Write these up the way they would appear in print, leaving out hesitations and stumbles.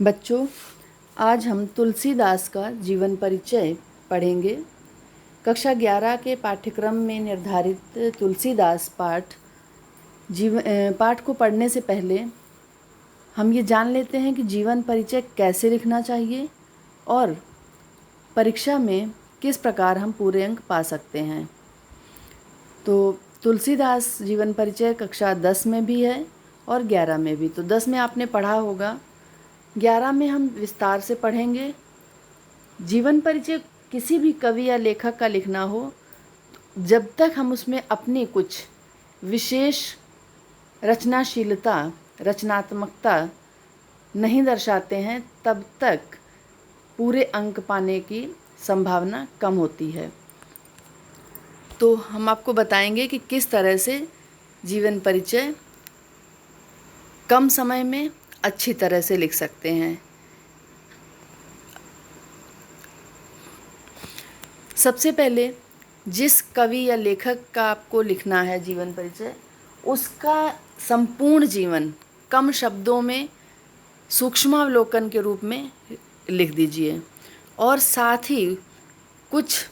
बच्चों, आज हम तुलसीदास का जीवन परिचय पढ़ेंगे। कक्षा 11 के पाठ्यक्रम में निर्धारित तुलसीदास पाठ को पढ़ने से पहले हम ये जान लेते हैं कि जीवन परिचय कैसे लिखना चाहिए और परीक्षा में किस प्रकार हम पूरे अंक पा सकते हैं। तो तुलसीदास जीवन परिचय कक्षा 10 में भी है और 11 में भी। तो 10 में आपने पढ़ा होगा, 11 में हम विस्तार से पढ़ेंगे। जीवन परिचय किसी भी कवि या लेखक का लिखना हो, जब तक हम उसमें अपनी कुछ विशेष रचनात्मकता नहीं दर्शाते हैं, तब तक पूरे अंक पाने की संभावना कम होती है। तो हम आपको बताएंगे कि किस तरह से जीवन परिचय कम समय में अच्छी तरह से लिख सकते हैं। सबसे पहले जिस कवि या लेखक का आपको लिखना है जीवन परिचय, उसका संपूर्ण जीवन कम शब्दों में सूक्ष्मावलोकन के रूप में लिख दीजिए और साथ ही कुछ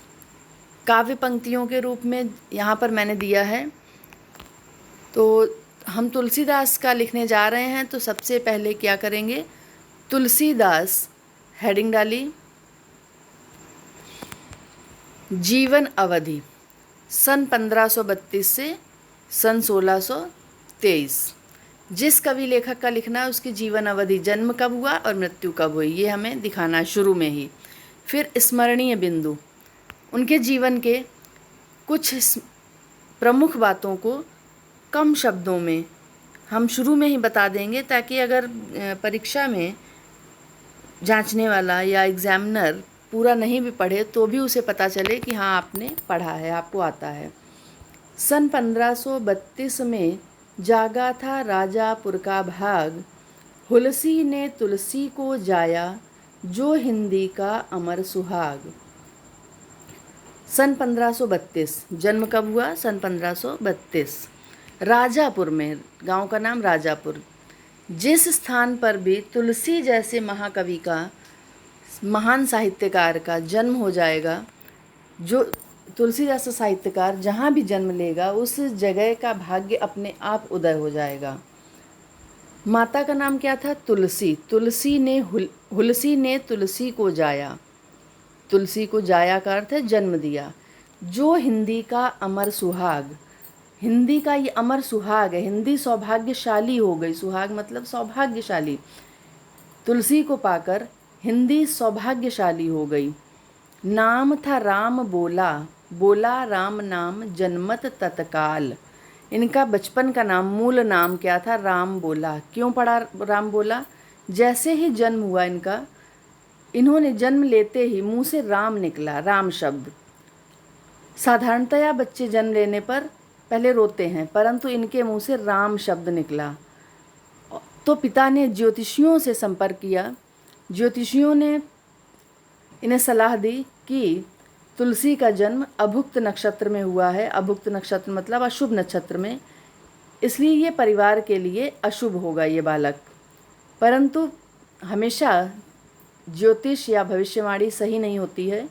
काव्य पंक्तियों के रूप में यहाँ पर मैंने दिया है। तो हम तुलसीदास का लिखने जा रहे हैं, तो सबसे पहले क्या करेंगे, तुलसीदास हेडिंग डाली, जीवन अवधि सन 1532 से सन 1623। जिस कवि लेखक का लिखना है उसकी जीवन अवधि, जन्म कब हुआ और मृत्यु कब हुई, ये हमें दिखाना है शुरू में ही। फिर स्मरणीय बिंदु, उनके जीवन के कुछ प्रमुख बातों को कम शब्दों में हम शुरू में ही बता देंगे, ताकि अगर परीक्षा में जांचने वाला या एग्जामिनर पूरा नहीं भी पढ़े तो भी उसे पता चले कि हाँ, आपने पढ़ा है, आपको आता है। सन 1532 में जागा था राजापुर का भाग, हुलसी ने तुलसी को जाया, जो हिंदी का अमर सुहाग। सन 1532, जन्म कब हुआ, सन 1532। राजापुर में, गांव का नाम राजापुर। जिस स्थान पर भी तुलसी जैसे महाकवि का, महान साहित्यकार का जन्म हो जाएगा, जो तुलसी जैसा साहित्यकार जहाँ भी जन्म लेगा उस जगह का भाग्य अपने आप उदय हो जाएगा। माता का नाम क्या था, तुलसी। हुलसी ने तुलसी को जाया, तुलसी को जाया का अर्थ है जन्म दिया। जो हिंदी का अमर सुहाग, हिंदी का ये अमर सुहाग है, हिंदी सौभाग्यशाली हो गई, सुहाग मतलब सौभाग्यशाली। तुलसी को पाकर हिंदी सौभाग्यशाली हो गई। नाम था राम बोला, बोला राम नाम जन्मत तत्काल। इनका बचपन का नाम, मूल नाम क्या था, राम बोला। क्यों पड़ा राम बोला, जैसे ही जन्म हुआ इनका, इन्होंने जन्म लेते ही मुंह से राम निकला, राम शब्द। साधारणतया बच्चे जन्म लेने पर पहले रोते हैं, परंतु इनके मुंह से राम शब्द निकला। तो पिता ने ज्योतिषियों से संपर्क किया। ज्योतिषियों ने इन्हें सलाह दी कि तुलसी का जन्म अभुक्त नक्षत्र में हुआ है। अभुक्त नक्षत्र मतलब अशुभ नक्षत्र में, इसलिए ये परिवार के लिए अशुभ होगा ये बालक। परंतु हमेशा ज्योतिष या भविष्यवाणी सही नहीं होती है।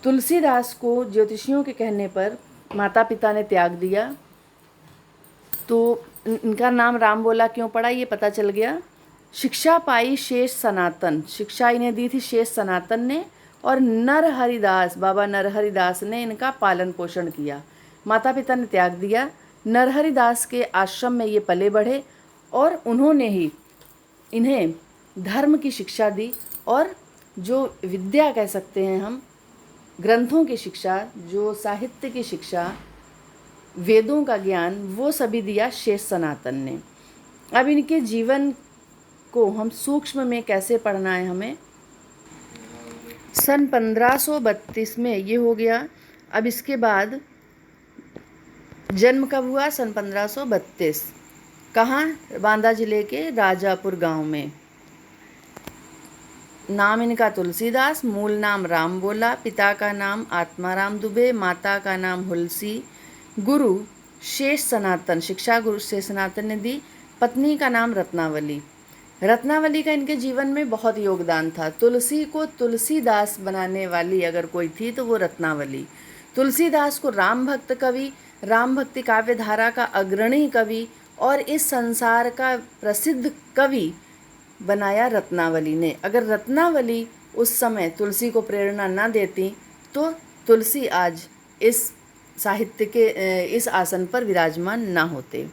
तुलसीदास को ज्योतिषियों के कहने पर माता पिता ने त्याग दिया। तो इनका नाम राम बोला क्यों पड़ा, ये पता चल गया। शिक्षा पाई शेष सनातन, शिक्षा इन्हें दी थी शेष सनातन ने, और नरहरिदास, बाबा नरहरिदास ने इनका पालन पोषण किया। माता पिता ने त्याग दिया, नरहरिदास के आश्रम में ये पले बढ़े और उन्होंने ही इन्हें धर्म की शिक्षा दी, और जो विद्या कह सकते हैं हम, ग्रंथों की शिक्षा, जो साहित्य की शिक्षा, वेदों का ज्ञान, वो सभी दिया शेष सनातन ने। अब इनके जीवन को हम सूक्ष्म में कैसे पढ़ना है हमें, सन 1532 में ये हो गया। अब इसके बाद जन्म कब हुआ, सन 1532। कहाँ, बांदा जिले के राजापुर गांव में। नाम इनका तुलसीदास, मूल नाम राम बोला, पिता का नाम आत्माराम दुबे, माता का नाम हुलसी, गुरु शेष सनातन, शिक्षा गुरु शेष सनातन ने दी, पत्नी का नाम रत्नावली। रत्नावली का इनके जीवन में बहुत योगदान था। तुलसी को तुलसीदास बनाने वाली अगर कोई थी तो वो रत्नावली। तुलसीदास को राम भक्त कवि, राम भक्ति काव्य धारा का अग्रणी कवि और इस संसार का प्रसिद्ध कवि बनाया रत्नावली ने। अगर रत्नावली उस समय तुलसी को प्रेरणा न देती तो तुलसी आज इस साहित्य के इस आसन पर विराजमान न होते।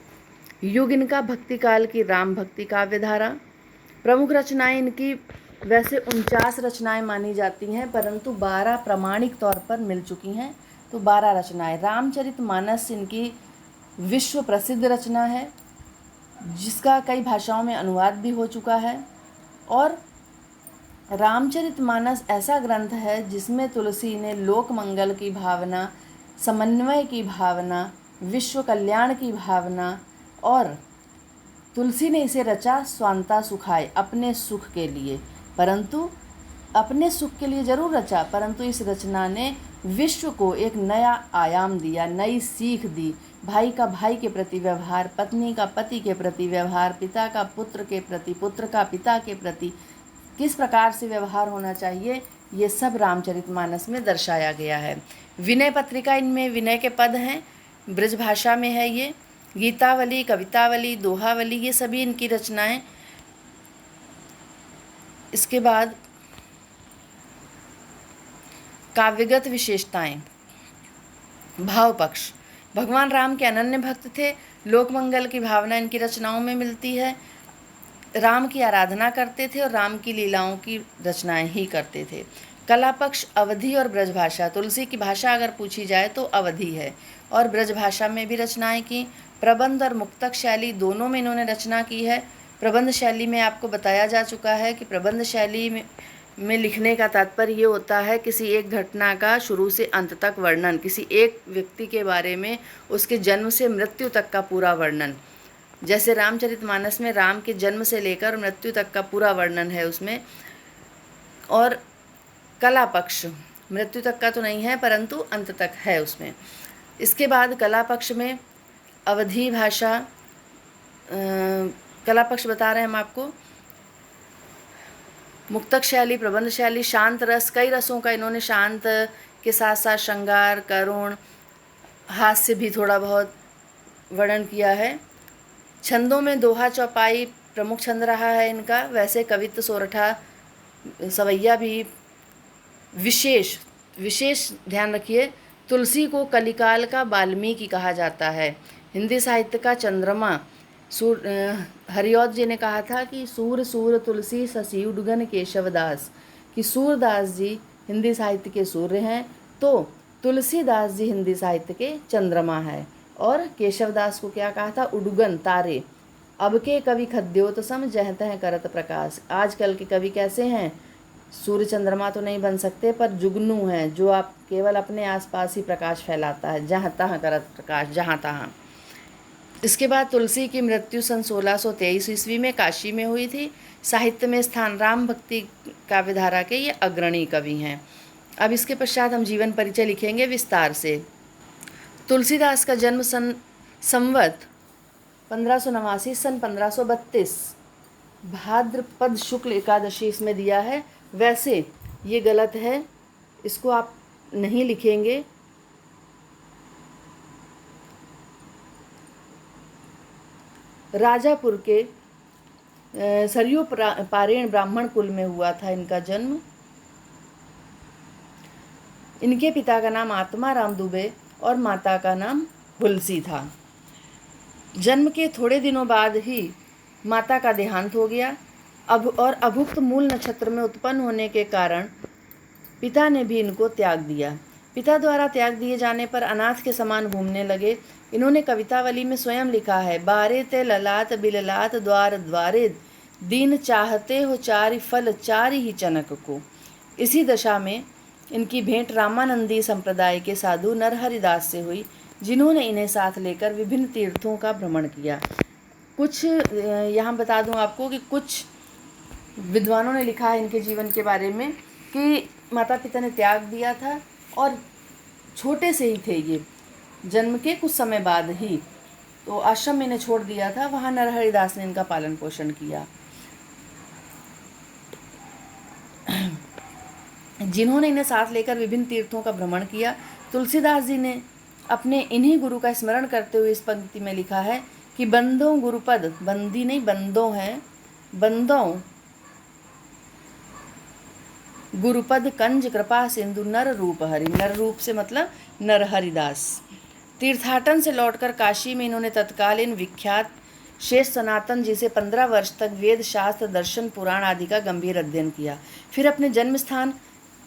युग इनका भक्तिकाल की राम भक्ति काव्य धारा। प्रमुख रचनाएं इनकी वैसे 49 रचनाएं मानी जाती हैं, परंतु 12 प्रमाणिक तौर पर मिल चुकी हैं। तो 12 रचनाएं। रामचरितमानस इनकी विश्व प्रसिद्ध रचना है, जिसका कई भाषाओं में अनुवाद भी हो चुका है। और रामचरितमानस ऐसा ग्रंथ है जिसमें तुलसी ने लोक मंगल की भावना, समन्वय की भावना, विश्व कल्याण की भावना, और तुलसी ने इसे रचा स्वांता सुखाय, अपने सुख के लिए। परंतु अपने सुख के लिए जरूर रचा, परंतु इस रचना ने विश्व को एक नया आयाम दिया, नई सीख दी। भाई का भाई के प्रति व्यवहार, पत्नी का पति के प्रति व्यवहार, पिता का पुत्र के प्रति, पुत्र का पिता के प्रति किस प्रकार से व्यवहार होना चाहिए, ये सब रामचरितमानस में दर्शाया गया है। विनय पत्रिका, इनमें विनय के पद हैं, ब्रज भाषा में है ये। गीतावली, कवितावली, दोहावली, ये सभी इनकी रचनाएं। इसके बाद काव्यगत विशेषताएं। भाव पक्ष, भगवान राम के अनन्य भक्त थे। लोकमंगल की भावना इनकी रचनाओं में मिलती है। राम की आराधना करते थे और राम की लीलाओं की रचनाएं ही करते थे। कला पक्ष, अवधी और ब्रजभाषा। तुलसी की भाषा अगर पूछी जाए तो अवधी है, और ब्रजभाषा में भी रचनाएं की। प्रबंध और मुक्तक शैली दोनों में इन्होंने रचना की है। प्रबंध शैली में आपको बताया जा चुका है कि प्रबंध शैली में लिखने का तात्पर्य ये होता है किसी एक घटना का शुरू से अंत तक वर्णन, किसी एक व्यक्ति के बारे में उसके जन्म से मृत्यु तक का पूरा वर्णन। जैसे रामचरितमानस में राम के जन्म से लेकर मृत्यु तक का पूरा वर्णन है उसमें। और कला पक्ष, मृत्यु तक का तो नहीं है परंतु अंत तक है उसमें। इसके बाद कला पक्ष में अवधी भाषा, कला पक्ष बता रहे हैं हम आपको। मुक्तक शैली, प्रबंध शैली, शांत रस, कई रसों का इन्होंने शांत के साथ साथ श्रृंगार, करुण, हास्य भी थोड़ा बहुत वर्णन किया है। छंदों में दोहा, चौपाई प्रमुख छंद रहा है इनका। वैसे कवित्व, सोरठा, सवैया भी विशेष ध्यान रखिए। तुलसी को कलिकाल का वाल्मीकि कहा जाता है, हिंदी साहित्य का चंद्रमा। हरिऔध जी ने कहा था कि सूर सूर तुलसी शशि उडगन केशवदास, कि सूरदास जी हिंदी साहित्य के सूर्य हैं, तो तुलसीदास जी हिंदी साहित्य के चंद्रमा है। और केशवदास को क्या कहा था? उडगन, तारे। अब के कवि खद्योत सम जहत हैं करत प्रकाश। आजकल के कवि कैसे हैं? सूर्य चंद्रमा तो नहीं बन सकते, पर जुगनू हैं, जो आप केवल अपने आसपास ही प्रकाश फैलाता है, जहाँ तहाँ करत प्रकाश, जहाँ तहाँ। इसके बाद तुलसी की मृत्यु सन 1623 ईस्वी में काशी में हुई थी। साहित्य में स्थान राम भक्ति काव्यधारा के ये अग्रणी कवि हैं। अब इसके पश्चात हम जीवन परिचय लिखेंगे विस्तार से। तुलसीदास का जन्म संवत 1589 सन 1532 भाद्रपद शुक्ल एकादशी इसमें दिया है। वैसे ये गलत है, इसको आप नहीं लिखेंगे। राजापुर के सरयू पारेण ब्राह्मण कुल में हुआ था इनका जन्म। इनके पिता का नाम आत्माराम दुबे और माता का नाम हुलसी था। जन्म के थोड़े दिनों बाद ही माता का देहांत हो गया। और अभुक्त मूल नक्षत्र में उत्पन्न होने के कारण पिता ने भी इनको त्याग दिया। पिता द्वारा त्याग दिए जाने पर अनाथ के समान घूमने लगे। इन्होंने कवितावली में स्वयं लिखा है, बारे ते ललाट बिललाट द्वार द्वारे, दीन चाहते हो चारि फल चारि ही चनक को। इसी दशा में इनकी भेंट रामानंदी संप्रदाय के साधु नरहरिदास से हुई, जिन्होंने इन्हें साथ लेकर विभिन्न तीर्थों का भ्रमण किया। कुछ यहाँ बता दूँ आपको कि कुछ विद्वानों ने लिखा है इनके जीवन के बारे में कि माता पिता ने त्याग दिया था और छोटे से ही थे ये, जन्म के कुछ समय बाद ही तो आश्रम में इन्हें छोड़ दिया था। वहाँ नरहरिदास ने इनका पालन पोषण किया। जिन्होंने इन्हें साथ लेकर विभिन्न तीर्थों का भ्रमण किया। तुलसीदास जी ने अपने इन्हीं गुरु का स्मरण करते हुए इस पंक्ति में लिखा है कि बंदों गुरुपद, बंदी नहीं बंदों है, बंदों गुरुपद कंज कृपा सिंधु नर रूप हरि। नर रूप से मतलब नर हरिदास। तीर्थाटन से लौटकर काशी में इन्होंने तत्कालीन विख्यात शेष सनातन जी से 15 वर्ष तक वेद शास्त्र दर्शन पुराण आदि का गंभीर अध्ययन किया। फिर अपने जन्म स्थान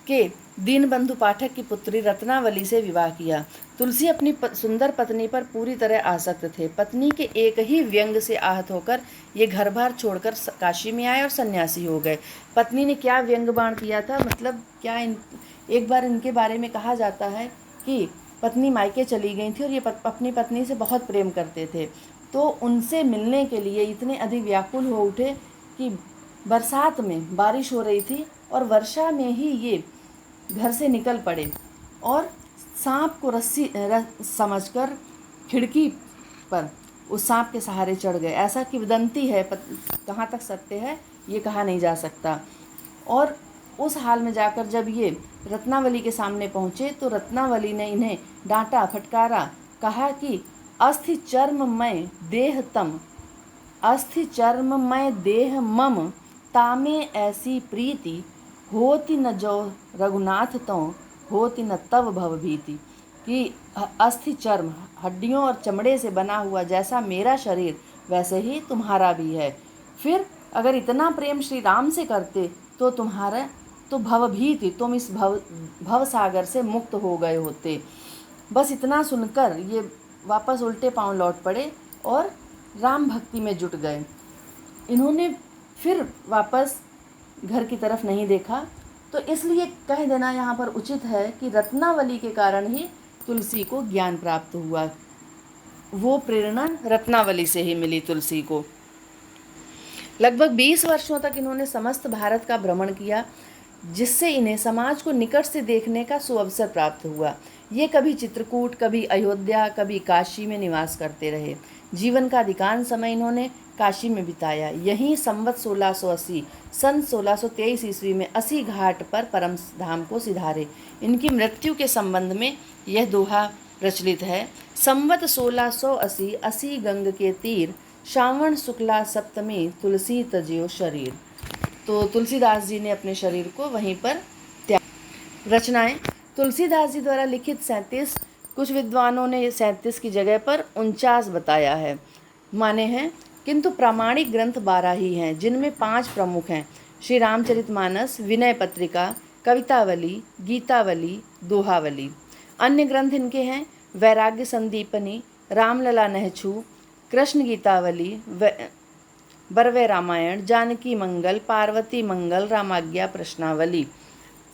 के दीनबंधु पाठक की पुत्री रत्नावली से विवाह किया। तुलसी अपनी सुंदर पत्नी पर पूरी तरह आसक्त थे। पत्नी के एक ही व्यंग से आहत होकर ये घर बार छोड़कर काशी में आए और सन्यासी हो गए। पत्नी ने क्या व्यंग बाण किया था, मतलब क्या एक बार इनके बारे में कहा जाता है कि पत्नी मायके चली गई थी और ये अपनी पत्नी से बहुत प्रेम करते थे, तो उनसे मिलने के लिए इतने अधिक व्याकुल हो उठे कि बरसात में बारिश हो रही थी और वर्षा में ही ये घर से निकल पड़े और सांप को रस्सी समझकर खिड़की पर उस सांप के सहारे चढ़ गए। ऐसा किंवदंती है, कहाँ तक सत्य है ये कहा नहीं जा सकता। और उस हाल में जाकर जब ये रत्नावली के सामने पहुँचे तो रत्नावली ने इन्हें डांटा, फटकारा, कहा कि अस्थि चर्ममय देह तम, अस्थि चर्ममय देह मम, तामे ऐसी प्रीति, होती न जो रघुनाथ तो, होती न तव भव भीति। कि अस्थि चर्म, हड्डियों और चमड़े से बना हुआ जैसा मेरा शरीर वैसे ही तुम्हारा भी है। फिर अगर इतना प्रेम श्री राम से करते तो तुम्हारा तो भवभीति, तुम इस भव सागर से मुक्त हो गए होते। बस इतना सुनकर ये वापस उल्टे पांव लौट पड़े और राम भक्ति में जुट गए। इन्होंने फिर वापस घर की तरफ नहीं देखा। तो इसलिए कह देना यहाँ पर उचित है कि रत्नावली के कारण ही तुलसी को ज्ञान प्राप्त हुआ। वो प्रेरणा रत्नावली से ही मिली तुलसी को। लगभग 20 वर्षों तक इन्होंने समस्त भारत का भ्रमण किया, जिससे इन्हें समाज को निकट से देखने का सुअवसर प्राप्त हुआ। ये कभी चित्रकूट, कभी अयोध्या, कभी काशी में निवास करते रहे। जीवन का अधिकांश समय इन्होंने काशी में बिताया। यहीं संवत 1680 सन 1623 ईस्वी में 80 घाट पर परम धाम को सिधारे। इनकी मृत्यु के संबंध में यह दोहा प्रचलित है, संवत 1680 80 गंग के तीर, श्रावण शुक्ला सप्तमी तुलसी तजियो शरीर। तो तुलसीदास जी ने अपने शरीर को वहीं पर त्याग। रचनाएं तुलसीदास जी द्वारा लिखित 37, कुछ विद्वानों ने 37 की जगह पर 49 बताया है, माने हैं, किंतु प्रामाणिक ग्रंथ 12 ही हैं, जिनमें 5 प्रमुख हैं: श्री रामचरितमानस, विनय पत्रिका, कवितावली, गीतावली, दोहावली। अन्य ग्रंथ इनके हैं वैराग्य संदीपनी, रामलला नहछू, कृष्ण गीतावली, बरवे रामायण, जानकी मंगल, पार्वती मंगल, रामाज्ञा प्रश्नावली।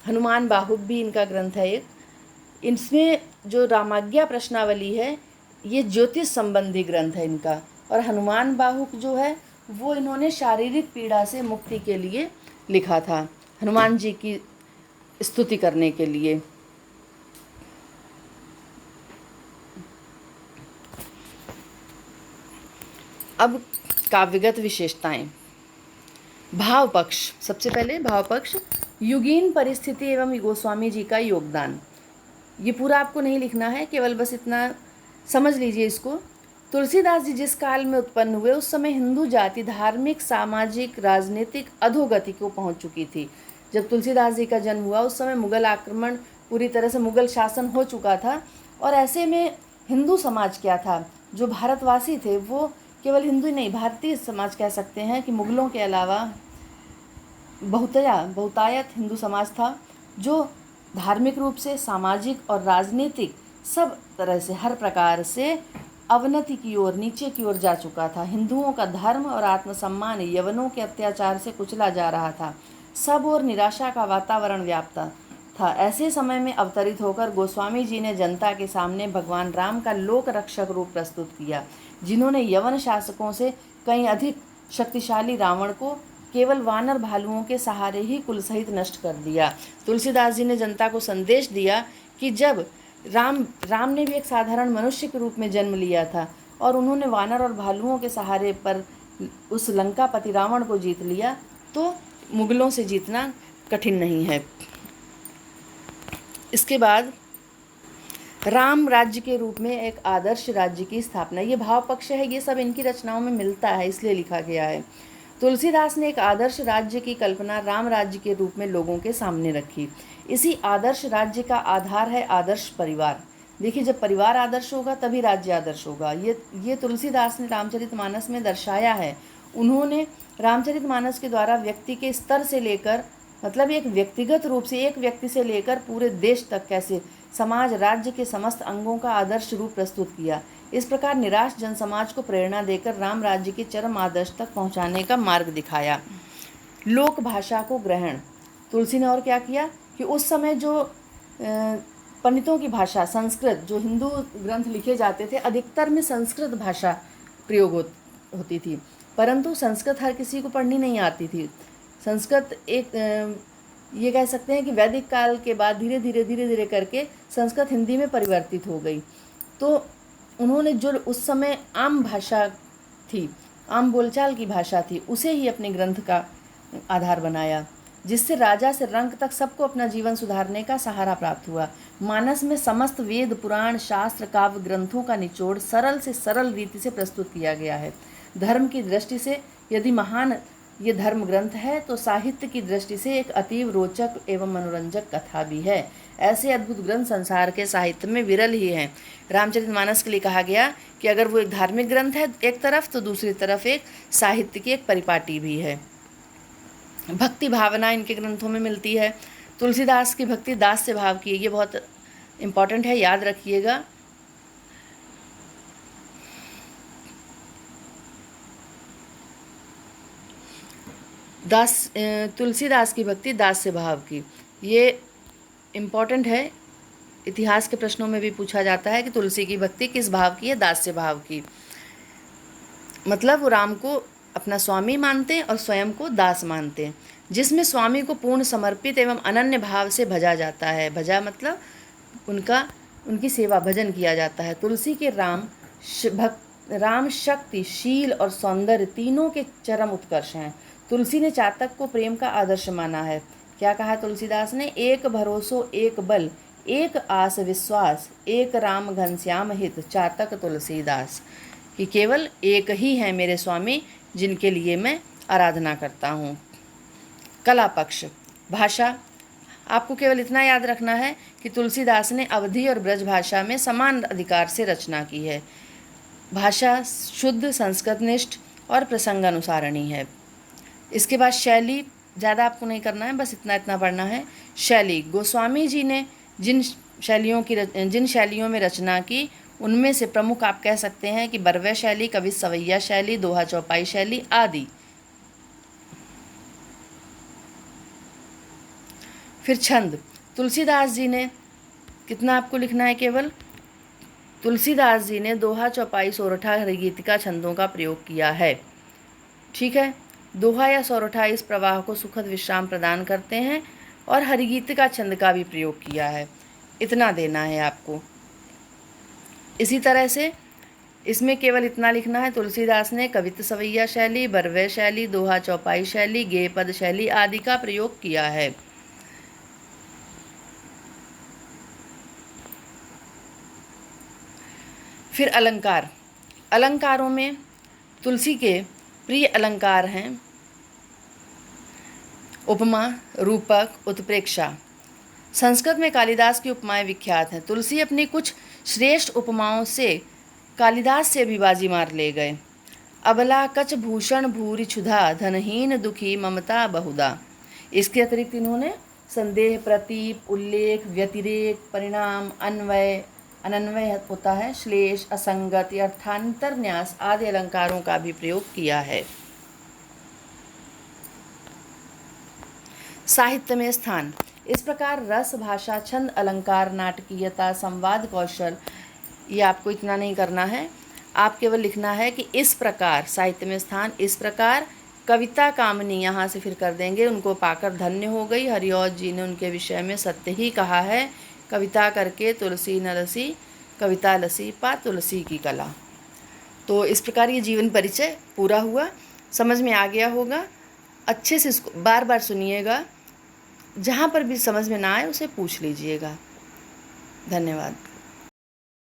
हनुमान बाहुक भी इनका ग्रंथ है एक। इसमें जो रामाज्ञा प्रश्नावली है ये ज्योतिष संबंधी ग्रंथ है इनका, और हनुमान बाहुक जो है वो इन्होंने शारीरिक पीड़ा से मुक्ति के लिए लिखा था, हनुमान जी की स्तुति करने के लिए। अब काव्यगत विशेषताएं। भाव पक्ष, सबसे पहले भाव पक्ष, युगीन परिस्थिति एवं गोस्वामी जी का योगदान। ये पूरा आपको नहीं लिखना है, केवल बस इतना समझ लीजिए इसको। तुलसीदास जी जिस काल में उत्पन्न हुए उस समय हिंदू जाति धार्मिक, सामाजिक, राजनीतिक अधोगति को पहुंच चुकी थी। जब तुलसीदास जी का जन्म हुआ उस समय मुगल आक्रमण, पूरी तरह से मुगल शासन हो चुका था, और ऐसे में हिंदू समाज क्या था, जो भारतवासी थे वो केवल हिंदू ही नहीं, भारतीय समाज कह सकते हैं कि मुगलों के अलावा बहुतायत हिंदू समाज था, जो धार्मिक रूप से, सामाजिक और राजनीतिक सब तरह से, हर प्रकार से अवनति की ओर, नीचे की ओर जा चुका था। हिंदुओं का धर्म और आत्मसम्मान यवनों के अत्याचार से कुचला जा रहा था। सब और निराशा का वातावरण व्याप्त था। ऐसे समय में अवतरित होकर गोस्वामी जी ने जनता के सामने भगवान राम का लोक रक्षक रूप प्रस्तुत किया, जिन्होंने यवन शासकों से कहीं अधिक शक्तिशाली रावण को केवल वानर भालुओं के सहारे ही कुल सहित नष्ट कर दिया। तुलसीदास जी ने जनता को संदेश दिया कि जब राम ने भी एक साधारण मनुष्य के रूप में जन्म लिया था और उन्होंने वानर और भालुओं के सहारे पर उस लंकापति रावण को जीत लिया, तो मुगलों से जीतना कठिन नहीं है। इसके बाद राम राज्य के रूप में एक आदर्श राज्य की स्थापना, ये भाव पक्ष है, ये सब इनकी रचनाओं में मिलता है, इसलिए लिखा गया है। तुलसीदास ने एक आदर्श राज्य की कल्पना राम राज्य के रूप में लोगों के सामने रखी। इसी आदर्श राज्य का आधार है आदर्श परिवार। देखिए, जब परिवार आदर्श होगा तभी राज्य आदर्श होगा। ये तुलसीदास ने रामचरितमानस में दर्शाया है। उन्होंने रामचरितमानस के द्वारा व्यक्ति के स्तर से लेकर, मतलब एक व्यक्तिगत रूप से एक व्यक्ति से लेकर पूरे देश तक कैसे समाज राज्य के समस्त अंगों का आदर्श रूप प्रस्तुत किया। इस प्रकार निराश जनसमाज को प्रेरणा देकर राम राज्य के चरम आदर्श तक पहुंचाने का मार्ग दिखाया। लोक भाषा को ग्रहण, तुलसी ने और क्या किया कि उस समय जो पंडितों की भाषा संस्कृत, जो हिंदू ग्रंथ लिखे जाते थे अधिकतर में संस्कृत भाषा प्रयोग होती थी, परंतु संस्कृत हर किसी को पढ़नी नहीं आती थी। संस्कृत एक ये कह सकते हैं कि वैदिक काल के बाद धीरे धीरे करके संस्कृत हिंदी में परिवर्तित हो गई। तो उन्होंने जो उस समय आम भाषा थी, आम बोलचाल की भाषा थी, उसे ही अपने ग्रंथ का आधार बनाया, जिससे राजा से रंक तक सबको अपना जीवन सुधारने का सहारा प्राप्त हुआ। मानस में समस्त वेद पुराण शास्त्र काव्य ग्रंथों का निचोड़ सरल से सरल रीति से प्रस्तुत किया गया है। धर्म की दृष्टि से यदि महान ये धर्म ग्रंथ है, तो साहित्य की दृष्टि से एक अतीव रोचक एवं मनोरंजक कथा भी है। ऐसे अद्भुत ग्रंथ संसार के साहित्य में विरल ही हैं। रामचरितमानस के लिए कहा गया कि अगर वो एक धार्मिक ग्रंथ है एक तरफ, तो दूसरी तरफ एक साहित्य की एक परिपाटी भी है। भक्ति भावना इनके ग्रंथों में मिलती है। तुलसीदास की भक्ति दास्य भाव की है, ये बहुत इम्पॉर्टेंट है, याद रखिएगा। तुलसीदास की भक्ति दास्य भाव की, ये इम्पॉर्टेंट है। इतिहास के प्रश्नों में भी पूछा जाता है कि तुलसी की भक्ति किस भाव की है, दास्य भाव की। मतलब वो राम को अपना स्वामी मानते हैं और स्वयं को दास मानते हैं, जिसमें स्वामी को पूर्ण समर्पित एवं अनन्य भाव से भजा जाता है। भजा मतलब उनकी सेवा भजन किया जाता है। तुलसी के राम शक्ति, शील और सौंदर्य तीनों के चरम उत्कर्ष हैं। तुलसी ने चातक को प्रेम का आदर्श माना है। क्या कहा तुलसीदास ने? एक भरोसो एक बल, एक आस विश्वास, एक राम घनश्याम हित, चातक तुलसीदास, कि केवल एक ही है मेरे स्वामी जिनके लिए मैं आराधना करता हूँ। कला पक्ष, भाषा, आपको केवल इतना याद रखना है कि तुलसीदास ने अवधी और ब्रज भाषा में समान अधिकार से रचना की है। भाषा शुद्ध संस्कृतनिष्ठ और प्रसंगानुसारणी है। इसके बाद शैली, ज़्यादा आपको नहीं करना है, बस इतना पढ़ना है। शैली, गोस्वामी जी ने जिन शैलियों में रचना की उनमें से प्रमुख आप कह सकते हैं कि बरवे शैली, कवि सवैया शैली, दोहा चौपाई शैली आदि। फिर छंद, तुलसीदास जी ने कितना आपको लिखना है? केवल तुलसीदास जी ने दोहा चौपाई सोरठा हरिगीतिका छंदों का प्रयोग किया है। ठीक है, दोहा या सोरठा इस प्रवाह को सुखद विश्राम प्रदान करते हैं और हरिगीतिका छंद का भी प्रयोग किया है। इतना देना है आपको। इसी तरह से इसमें केवल इतना लिखना है, तुलसीदास ने कवित्त सवैया शैली, बरवे शैली, दोहा चौपाई शैली, गेय पद शैली आदि का प्रयोग किया है। फिर अलंकार, अलंकारों में तुलसी के प्रिय अलंकार हैं उपमा, रूपक, उत्प्रेक्षा। संस्कृत में कालिदास की उपमाएं विख्यात हैं। तुलसी अपनी कुछ श्रेष्ठ उपमाओं से कालिदास से भी बाजी मार ले गए। अबला कच भूषण भूरि क्षुधा, धनहीन दुखी ममता बहुधा। इसके अतिरिक्त इन्होंने संदेह, प्रतीप, उल्लेख, व्यतिरेक, परिणाम, अन्वय, अनन्वय होता है, श्लेष, असंगत, अर्थांतर न्यास आदि अलंकारों का भी प्रयोग किया है। साहित्य में स्थान, इस प्रकार रस, भाषा, छंद, अलंकार, नाटकीयता, संवाद कौशल, ये आपको इतना नहीं करना है। आप केवल लिखना है कि इस प्रकार साहित्य में स्थान, इस प्रकार कविता कामनी, यहाँ से फिर कर देंगे, उनको पाकर धन्य हो गई। हरिऔध जी ने उनके विषय में सत्य ही कहा है, कविता करके तुलसी न रसी, कविता लसी पा तुलसी की कला। तो इस प्रकार ये जीवन परिचय पूरा हुआ। समझ में आ गया होगा। अच्छे से इसको बार बार सुनिएगा जहाँ पर भी समझ में ना आए उसे पूछ लीजिएगा। धन्यवाद।